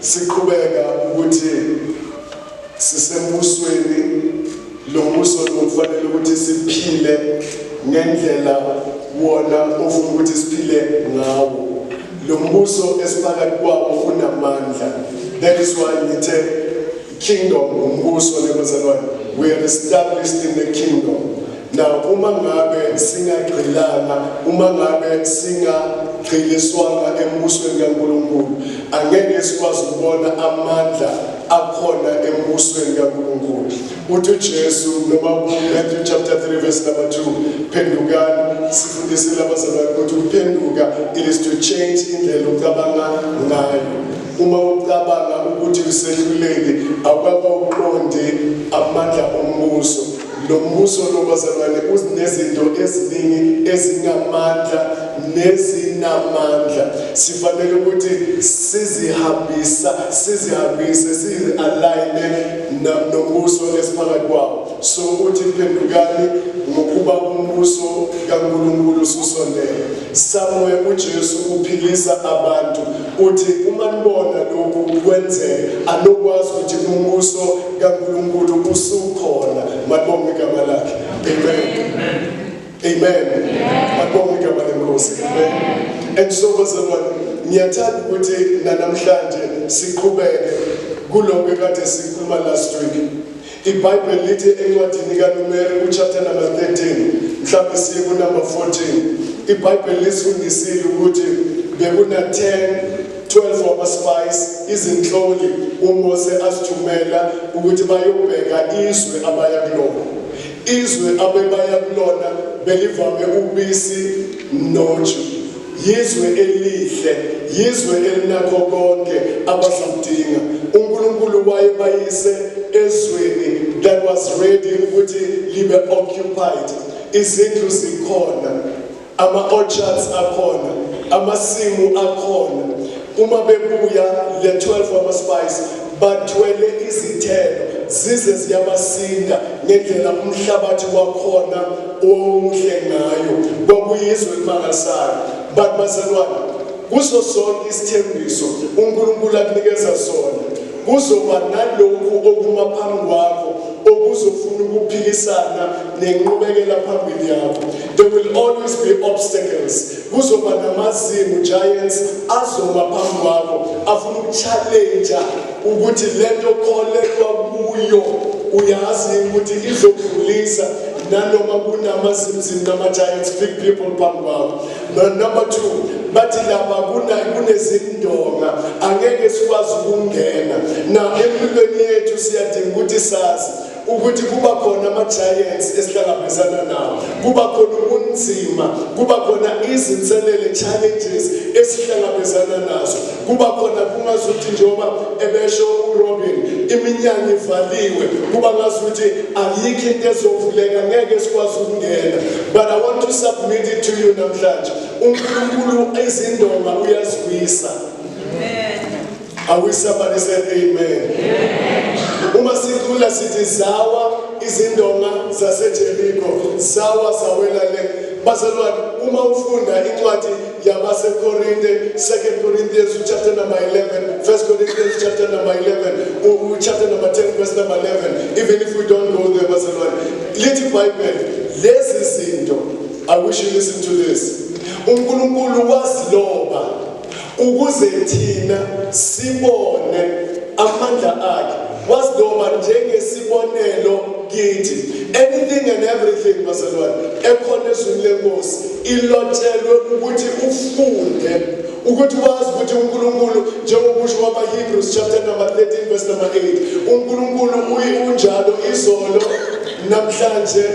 siqhubeka ukuthi sisembusweni lo mbuso lokufanele ukuthi siphile ngendlela wona ofuna ukuthi siphile ngawo. Lo mbuso esiphakathi kwawo unamandla. That is why ngithe kingdom umbuso nebazalwane. We are established in the kingdom. Now uma ngabe singagqilana, uma ngabe singagqiliswanga embusweni kaNkulunkulu, angeke sikwazi ukubona amandla akhona embusweni kaNkulunkulu. Uthi uJesu noma Matthew chapter 3 verse number 2, phendukani, sifundisile abazalwane ukuthi ukuphenduka it is to change indlela ocabanga ngayo. Uma ucabanga ukuthi usehluleke, awukaba uqonde amandla ombuso. Lo mbuso lobazalwane uzinezinto eziningi ezingamandla nezinamandla. Sifanele ukuthi sizihambise sizi-align nombuso esiphakathi kwawo. So uthi phendukani ngokuba umbuso kaNkulunkulu ususondele. Somewhere uJesu uphilisa abantu. Uthi uma nibona lokhu kwenzeka, anokwazi ukuthi umbuso kaNkulunkulu usukhona. Mabonge igama lakhe. Amen. Amen. Mabonge igama lenkosi. Amen. And so bazalwane, ngiyathanda ukuthi namhlanje siqhubeke kuloko ekade sikhuluma last week. iBhayibheli lithi encwadini kaNumeri chapter number 13, mhlawumbe siye ku number 14. iBhayibheli lisifundisile ukuthi bekuna 12 wama-spies, izinhloli uMose asithumela ukuthi bayobheka izwe abaya kulona. Izwe abebaya kulona belivame ubisi noju. Yizwe elihle, yizwe elinakho konke abazamdinga. uNkulunkulu wayebayise ezweni that was ready ukuthi libe occupied. Izindlu zikhona, ama-orchards akhona, amasimu akhona. Uma bebuya le 12 wama-spies bathwele izithelo zize ziyabasinda ngendlela umhlabathi wakhona omuhle ngayo. Kwakuyizwe elimangalisayo. But bazalwane, kuso sonke isithembiso uNkulunkulu akunikeza sona, kuzoba nalokhu okuma phambi kwakho okuzofuna ukuphikisana nenqubekela phambili yakho. There will always be obstacles. Kuzoba namazimu, giants azoma phambi kwakho afuna ukuchallenge ukuthi lento okholelwa kuyo uyazi ukuthi izokudlulisa nanoma kunamazimzimi nama-giants, big people phambi kwakho. Number 2, bathi lapha kunezindonga angeke sikwazi ukungena. Na empilweni yethu siyadinga ukuthi sazi ukuthi kuba khona ama-giants esihlangabezana nawo, kuba khona ubunzima, kuba khona izinselele, challenges esihlangabezana nazo, kuba khona kungazuthi njengoba ebesho uRobin iminyango ivaliwe, kuba ngazuthi ayikho into ezovuleka, ngeke sikwazi ukungena. But I want to submit it to you namhlanje, uNkulunkulu izindonga uyazivisa. Are we somebody said amen? Uma sidlula sithi zawa izindonga zaseJeriko, zawa zawela le. Bazalwane, uma ufunda incwadi yabaseKorinte, 2 Corinthians chapter number 11, 1 Corinthians chapter number 11, chapter number 10 verse number 11, even if we don't go there, bazalwane, lithi iBhayibheli lezi zinto, I wish you listen to this. uNkulunkulu wasiloba ukuze thina sibone amandla akhe, wasiloba njengesibonelo kithi. Anything and everything bazalwane ekhona ezweni lenkosi ilotshelwe ukuthi ufunde, ukuthi wazi ukuthi uNkulunkulu njengokusho kwabaHebrews chapter number 13 verse number 8, uNkulunkulu unjalo izolo namhlanje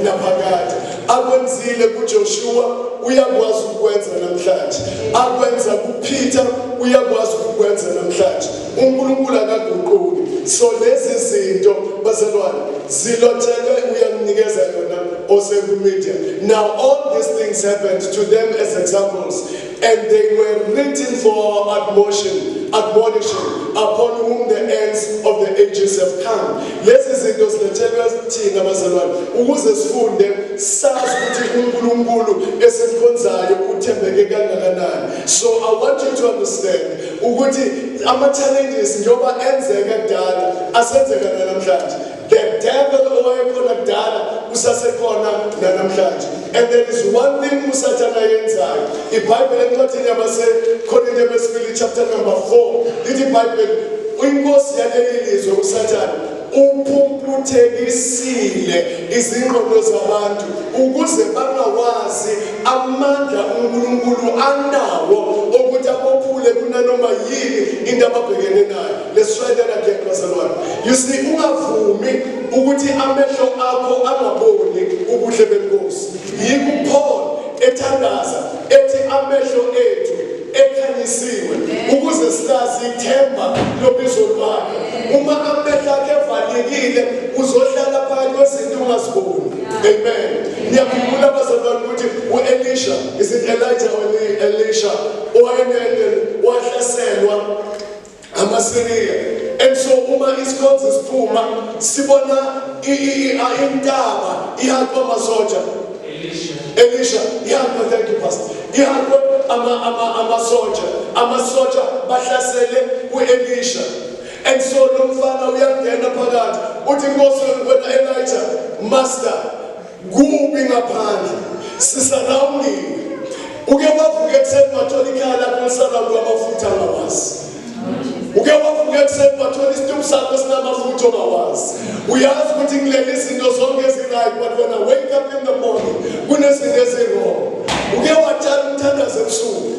naphakade. Akwenzile kuJoshua uyakwazi ukwenza namhlanje, akwenza kuPeter uyakwazi ukwenza namhlanje. uNkulunkulu akaguquki. So lezi zinto bazalwane zilotshelwe uyakunikeza yona osemedia. Now all these things happened to them as examples, and they were written for admonition upon whom the ends of the ages have come. Lezi zinto zilotshelwe thina bazalwane ukuze sifunde sazi ukuthi uNkulunkulu esimkhonzayo uthembeke kangakanani. So I want you to understand ukuthi ama-challenges njengoba enzeka kudala asenzeka namhlanje. The devil owayekhona kudala usasekhona namhlanje. And there is one thing usathana yenzayo. iBhayibheli encwadini yabaseKorinte besibili chapter number 4 lithi iBhayibheli inkosi yaleli lizwe usathana uphumputhekisile izingqondo zabantu ukuze bangawazi amandla uNkulunkulu anawo ukuthi abophule kunanoma yini into ababhekene nayo. Let's try that again, bazalwane. You see, ungavumi ukuthi amehlo akho angaboni ubuhle benkosi. Yikho Paul ethandaza ethi amehlo ethu ekhanyisiwe ukuze silazi ithemba lobizo lwakhe. Uma amehlo akhe evalekile uzohlala phakathi kwezinto ungaziboni. Amen. Ngiyakhumbula bazalwane ukuthi uElisha, is it Elijah or Elisha, wahlaselwa amaSiriya. And so uma isikhonzi siphuma sibona intaba ihaqwa amasoja. Elisha, thank you, Pastor. Amasoja bahlasele uElisha. And so lo mfana uyangena phakathi uthi Nkosi wena Elijah, Master, kubi ngaphandle sisarawundiwe. Uke wavuka ekuseni wathola ikhaya lakho lisala kwamafutha angawazi. Uke wavuka ekuseni wathola isitubu sakho sinamafutha ongawazi. Uyazi ukuthi ngilele izinto zonke ezirayi, but when I wake up in the morning kunezinto ezirong. Uke watshala umthandazo ebusuku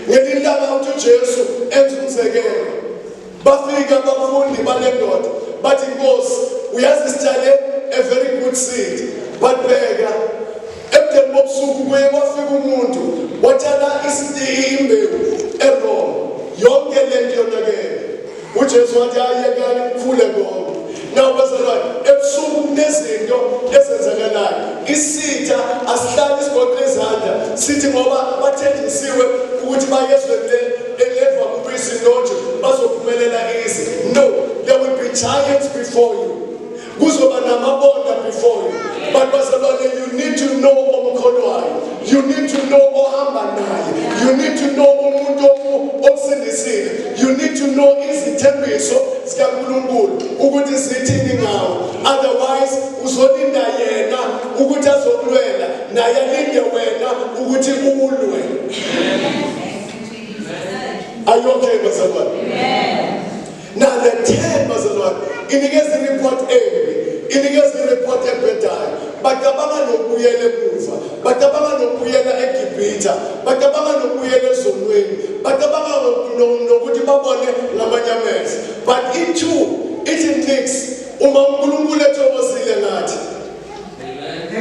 ngelinye ilanga uthi uJesu enza umzekelo. Bafika abafundi balendoda bathi Nkosi uyazi sitshale a very good seed, but bheka ebudeni bobusuku kuye kwafika umuntu watshala imbewu erong, yonke lento yonakele. uJesu wathi ayekani kukhule konke. Now bazalwane, ebusuku kunezinto ezenzakalayo. Isitha asihlali isigoqe izandla sithi ngoba bathenjisiwe ukuthi bayezwe eleva kubisi noje bazophumelela izi. No, there will be giants before you. Kuzoba namabonda before you. But bazalwane, you need to know omkholwayo. You need to know ohamba naye. You need to know umuntu osindisile. You need to know izithembiso zikaNkulunkulu ukuthi zithini ngawo. Otherwise uzolinda yena ukuthi azokulwela naye alinde wena ukuthi ulwe. Are you okay, bazalwane? Now the 10 bazalwane inikeza report embi, inikeza report ebhedayo. Bakabanga nokubuyela emuva, bakabanga nokubuyela eGibhithe, bakabanga nokubuyela ezonweni, bakabanga nokuthi babone ngamanye amehlo. But it intakes uma uNkulunkulu ethokozile ngathi.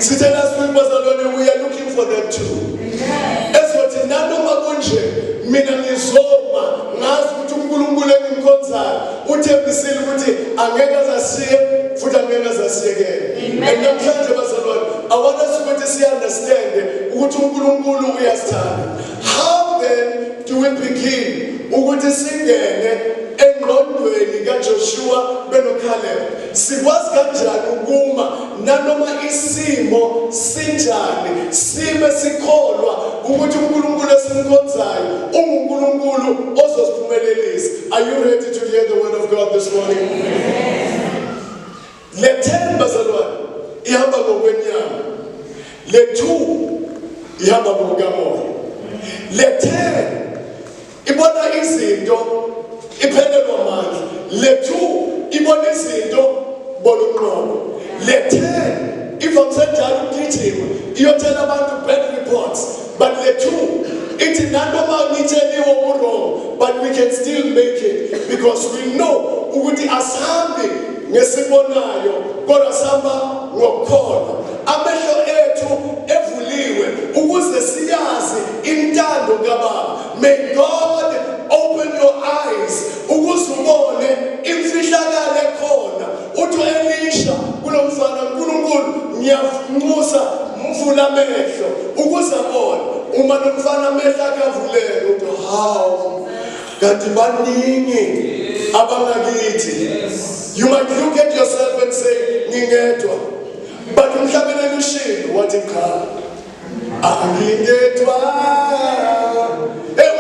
Sithe last week bazalwane, we are looking for that too. Ezothi nanoma kunje mina ngizoma ngazi ukuthi uNkulunkulu engimkhonzayo uthembisile ukuthi angeke azasiye futhi angeke azasiyekele. And namhlanje bazalwane, I want us to understand ukuthi uNkulunkulu uyasithanda. How then do we begin ukuthi singene engqondweni kaJoshua benoCaleb? Sikwazi kanjani ukuma nanoma isimo sinjani sibe sikholwa ukuthi uNkulunkulu esimkhonzayo uNkulunkulu ozosiphumelelisa? Are you ready to hear the word of God this morning? Le 10 bazalwane ihamba ngokwenyama, le 2 ihamba ngokamoya, le 10 ibona izinto iphelelwa amandla, le 2 ibona izinto bona umnqobo, le 10 ivamise njalo ukugijima iyotshela abantu bad reports, but le 2 ithi nanoma ngitsheliwe uwrong, but we can still make it because we know ukuthi asihambi ngesibonayo kodwa sihamba ngokukholwa. Amehlo ethu evuliwe ukuze siyazi intando kaBaba. May God open your eyes ukuze ubone imfihlakalo ekhona. Uthi Elisha kulomfana uNkulunkulu ngiyammusa mvula amehlo ukuze abone. Uma nomfana amehlo akhe avuleke uthi hawu kanti baningi abangakithi. You might look at yourself and say ngingedwa, but umhlabelelo ushilo wathi cha angingedwa.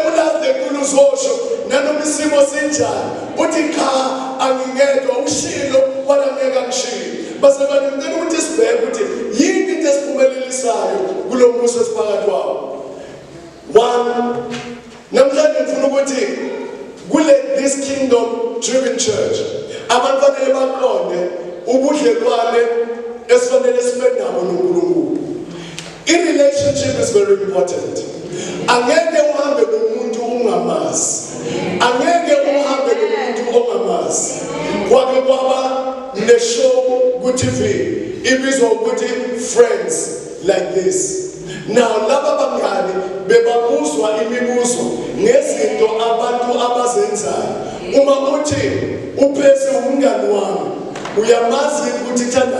Ulazi enkulu uzosho nanoma isimo sinjani uthi cha angingedwa ushilo wala ngeke ngishilo base ngicela ukuthi sibheke ukuthi yini into esiphumelelisayo kulo mbuso esiphakathi kwawo. One, namhlanje ngifuna ukuthi kule this kingdom driven church abantu fanele baqonde ubudlelwane esifanele sibe nabo noNkulunkulu. I-relationship is very important. Angeke uhambe nomuntu ungamazi. Angeke uhambe nomuntu ongamazi. Kwake kwaba ne-show ku-TV ibizwa ukuthi Friends Like This. Now laba bangani bebabuzwa imibuzo ngezinto abantu abazenzayo. Uma uthi uphese umngani wami uyamazi ukuthi uthanda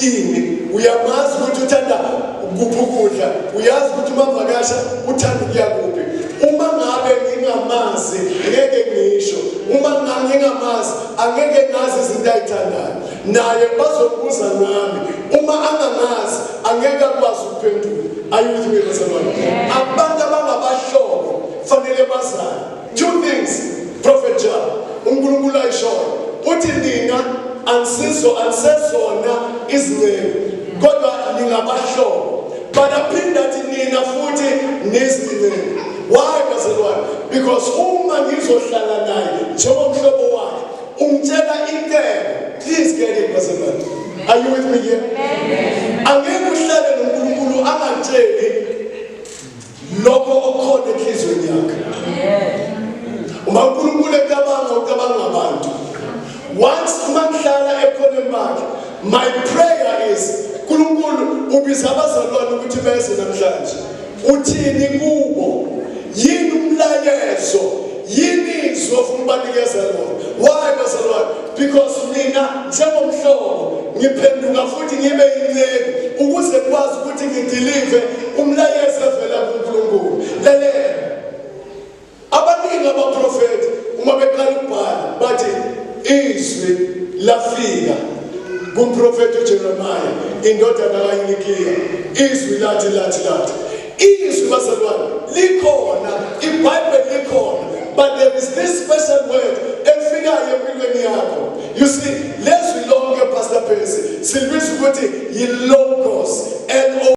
yini, uyamazi ukuthi uthanda kuphi ukudla, uyazi ukuthi mavakasha uthanda ukuya kuphi. Uma ngabe ngingamazi ngeke ngisho, uma ngingamazi angeke ngazi izinto ayithandayo. Naye bazobuza nami, uma angangazi angeke akwazi ukuphendula. Are you with me, Mr. Abantu abangabahlobo fanele bazane. Two things, Prophet John, uNkulunkulu ayishoyo. Uthi nina ansezona izingcebo kodwa ningabahlobo. Badaphinda athi nina futhi nezingcebo. Why, bazalwane? Because uma ngizohlala naye njengomhlobo wakhe umtshela inkelo. Please get it, bazalwane. Are you with me here? Angeke uhlale noNkulunkulu angakutsheli lokho okhona enhlizweni yakhe. Uma uNkulunkulu ucabanga abantu. Once uma ngihlala ekhoneni bakhe, my prayer is uNkulunkulu ubiza abazalwane ukuthi beze namhlanje. Uthini kubo? Yini umlayezo? Yini izwi ofuna ubanikeza lona? Why, bazalwane? Because mina njengomhlobo ngiphenduka futhi ngibe yinceke ukuze kwazi ukuthi ngidelive umlayezo evela kuNkulunkulu. Lalela. Abaningi abaprofeti uma beqala ukubhala bathi izwi lafika kumprofeti uJeremiah indodana kaHilikiya. Izwi lathi. Izwi bazalwane likhona, iBhayibheli likhona, but there is this special word efikayo empilweni yakho. You see, lezwi lonke Pastor Percy silibiza ukuthi yi-logos, L-O